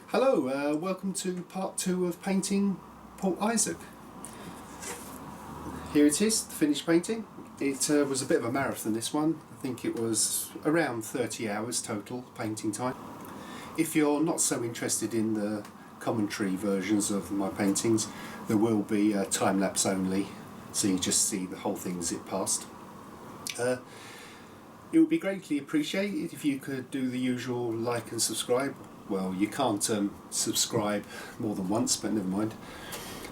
Hello, welcome to part 2 of painting Port Isaac. Here it is, the finished painting. It was a bit of a marathon, this one. I think it was around 30 hours total painting time. If you're not so interested in the commentary versions of my paintings, there will be time-lapse only, so you just see the whole thing as it passed. It would be greatly appreciated if you could do the usual like and subscribe. Well, you can't subscribe more than once, but never mind.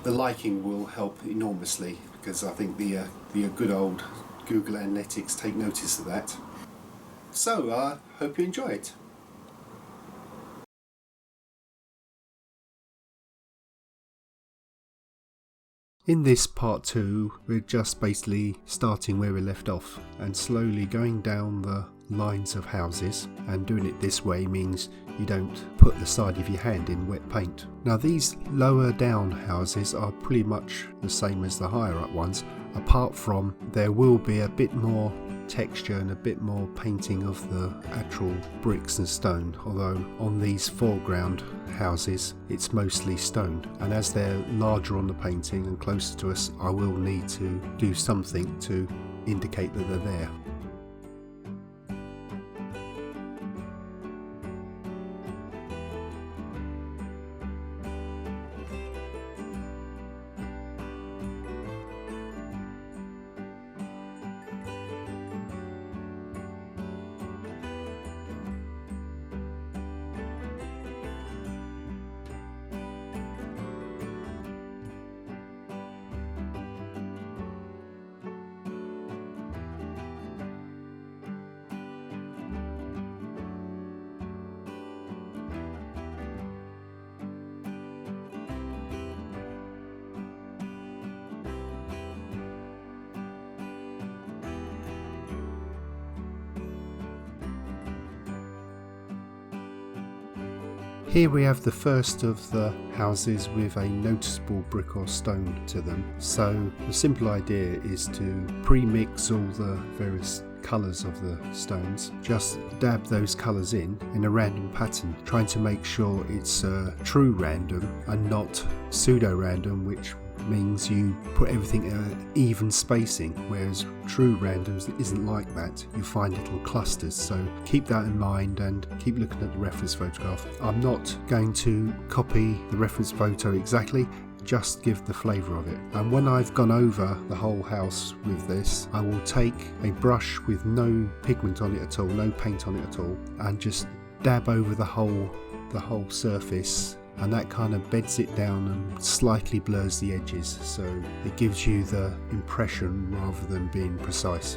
The liking will help enormously because I think the good old Google Analytics take notice of that. So, hope you enjoy it. In this part 2, we're just basically starting where we left off and slowly going down the lines of houses, and doing it this way means you don't put the side of your hand in wet paint. Now these lower down houses are pretty much the same as the higher up ones, apart from there will be a bit more texture and a bit more painting of the actual bricks and stone, although on these foreground houses it's mostly stone, and as they're larger on the painting and closer to us, I will need to do something to indicate that they're there. Here we have the first of the houses with a noticeable brick or stone to them. So the simple idea is to pre-mix all the various colours of the stones, just dab those colours in a random pattern, trying to make sure it's true random and not pseudo-random, which means you put everything at even spacing, whereas true randoms isn't like that. You find little clusters, so keep that in mind and keep looking at the reference photograph. I'm not going to copy the reference photo exactly, just give the flavour of it. And when I've gone over the whole house with this, I will take a brush with no pigment on it at all, no paint on it at all, and just dab over the whole surface, and that kind of beds it down and slightly blurs the edges, so it gives you the impression rather than being precise.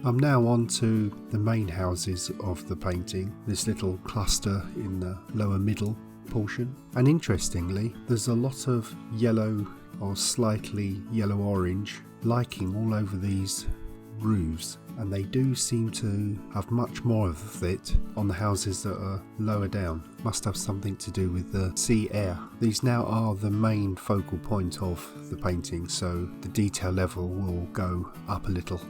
I'm now on to the main houses of the painting, this little cluster in the lower middle portion. And interestingly, there's a lot of yellow or slightly yellow-orange liking all over these roofs, and they do seem to have much more of it on the houses that are lower down. Must have something to do with the sea air. These now are the main focal point of the painting, so the detail level will go up a little.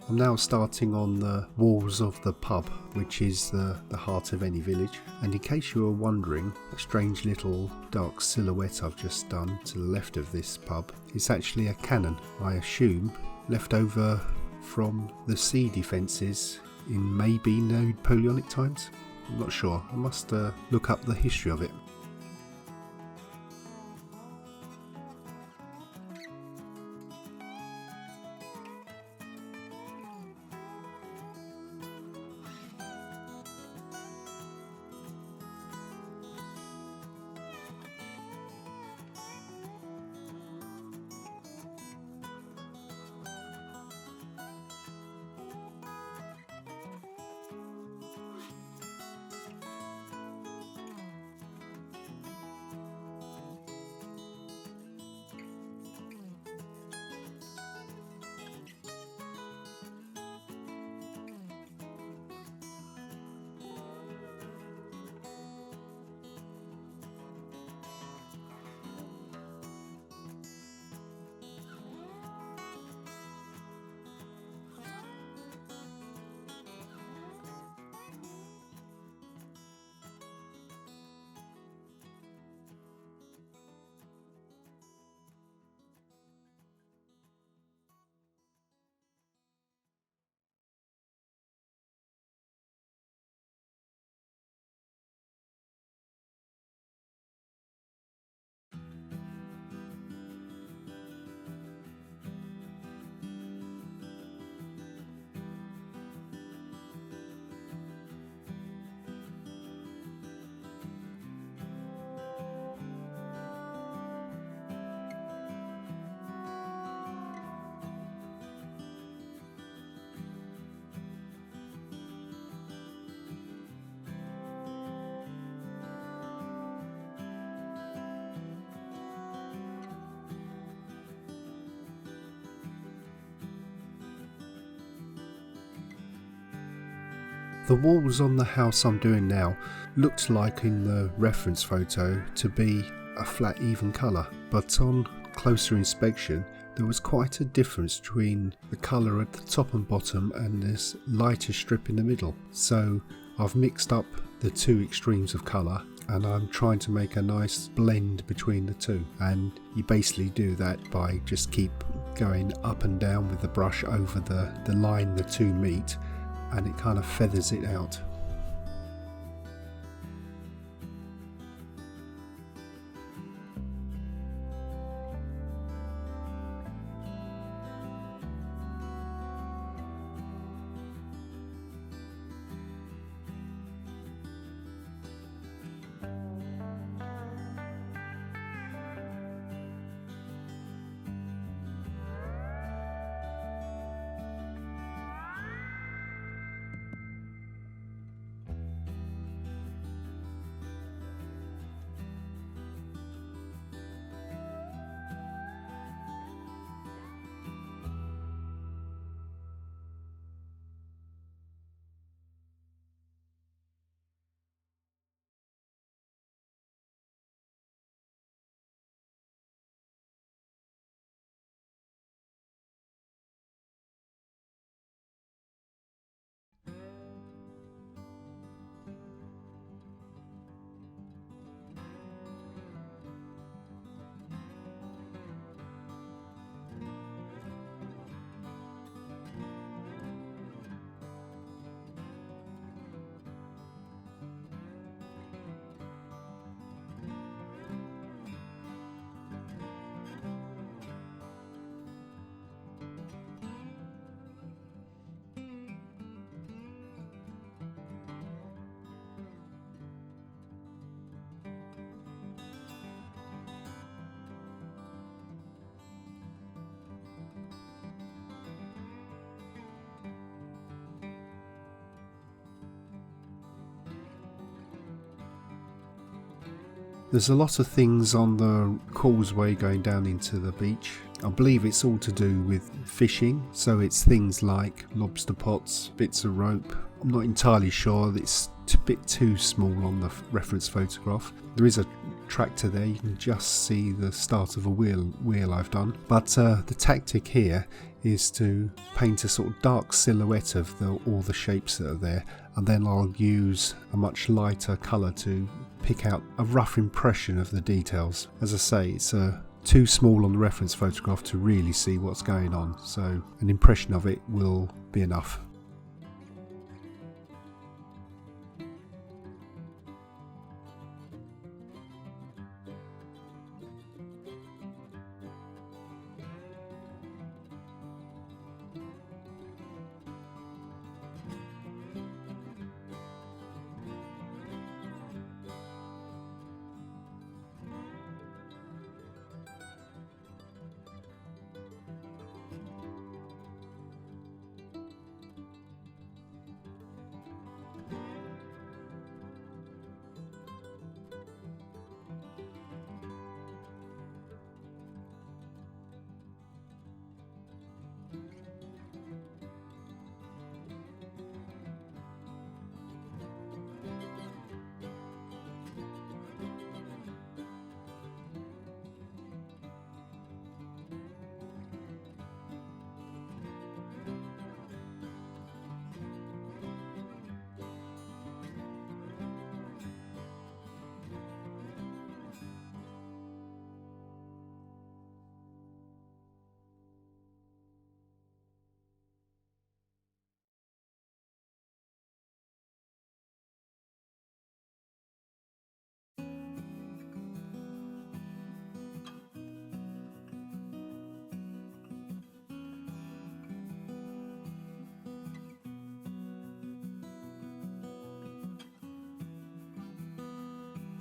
I'm now starting on the walls of the pub, which is the heart of any village. And in case you were wondering, a strange little dark silhouette I've just done to the left of this pub is actually a cannon, I assume, left over from the sea defences in maybe Napoleonic times? I'm not sure, I must look up the history of it. The walls on the house I'm doing now looked like in the reference photo to be a flat even colour, but on closer inspection there was quite a difference between the colour at the top and bottom and this lighter strip in the middle. So I've mixed up the two extremes of colour and I'm trying to make a nice blend between the two, and you basically do that by just keep going up and down with the brush over the line the two meet, and it kind of feathers it out. There's a lot of things on the causeway going down into the beach. I believe it's all to do with fishing, so it's things like lobster pots, bits of rope. I'm not entirely sure, it's a bit too small on the reference photograph. There is a tractor there, you can just see the start of a wheel I've done. But the tactic here is to paint a sort of dark silhouette of all the shapes that are there, and then I'll use a much lighter colour to pick out a rough impression of the details. As I say, it's too small on the reference photograph to really see what's going on, so an impression of it will be enough.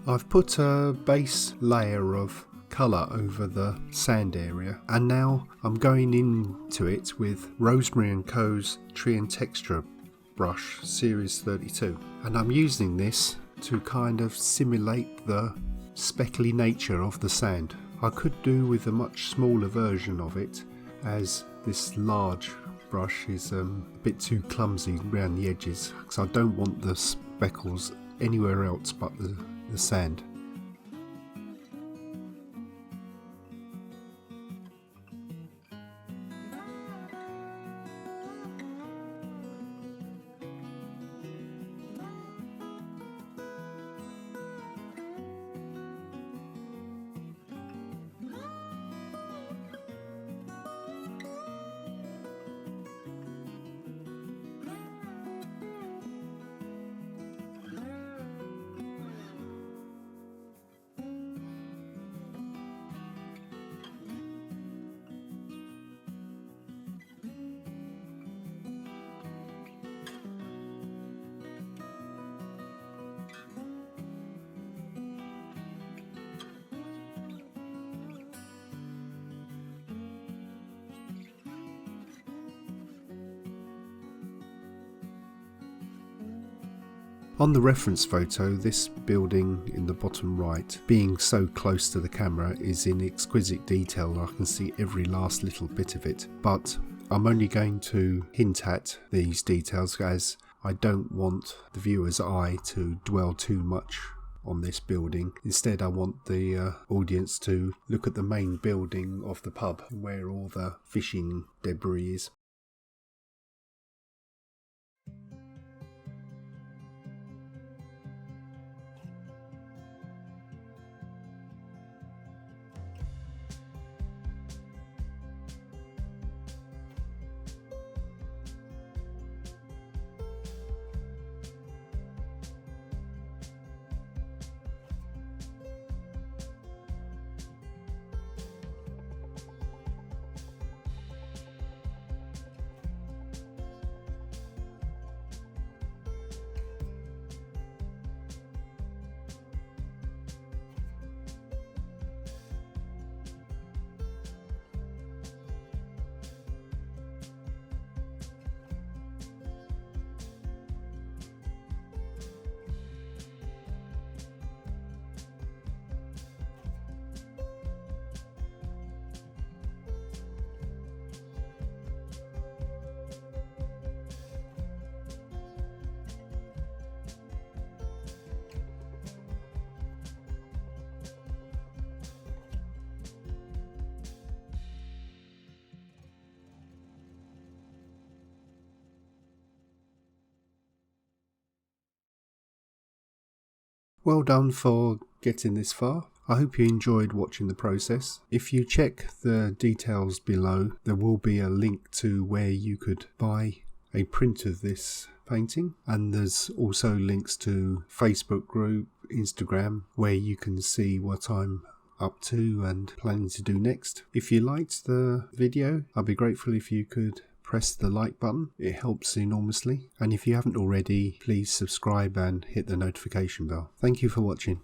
I've put a base layer of colour over the sand area, and now I'm going into it with Rosemary & Co.'s Tree and Texture brush series 32, and I'm using this to kind of simulate the speckly nature of the sand. I could do with a much smaller version of it, as this large brush is a bit too clumsy around the edges, because I don't want the speckles anywhere else but the sand. On the reference photo, this building in the bottom right, being so close to the camera, is in exquisite detail. I can see every last little bit of it, but I'm only going to hint at these details as I don't want the viewer's eye to dwell too much on this building. Instead, I want the audience to look at the main building of the pub where all the fishing debris is. well done for getting this far. I hope you enjoyed watching the process. If you check the details below, there will be a link to where you could buy a print of this painting, and there's also links to Facebook group, Instagram, where you can see what I'm up to and planning to do next. If you liked the video, I'd be grateful if you could press the like button. It helps enormously. And if you haven't already, please subscribe and hit the notification bell. Thank you for watching.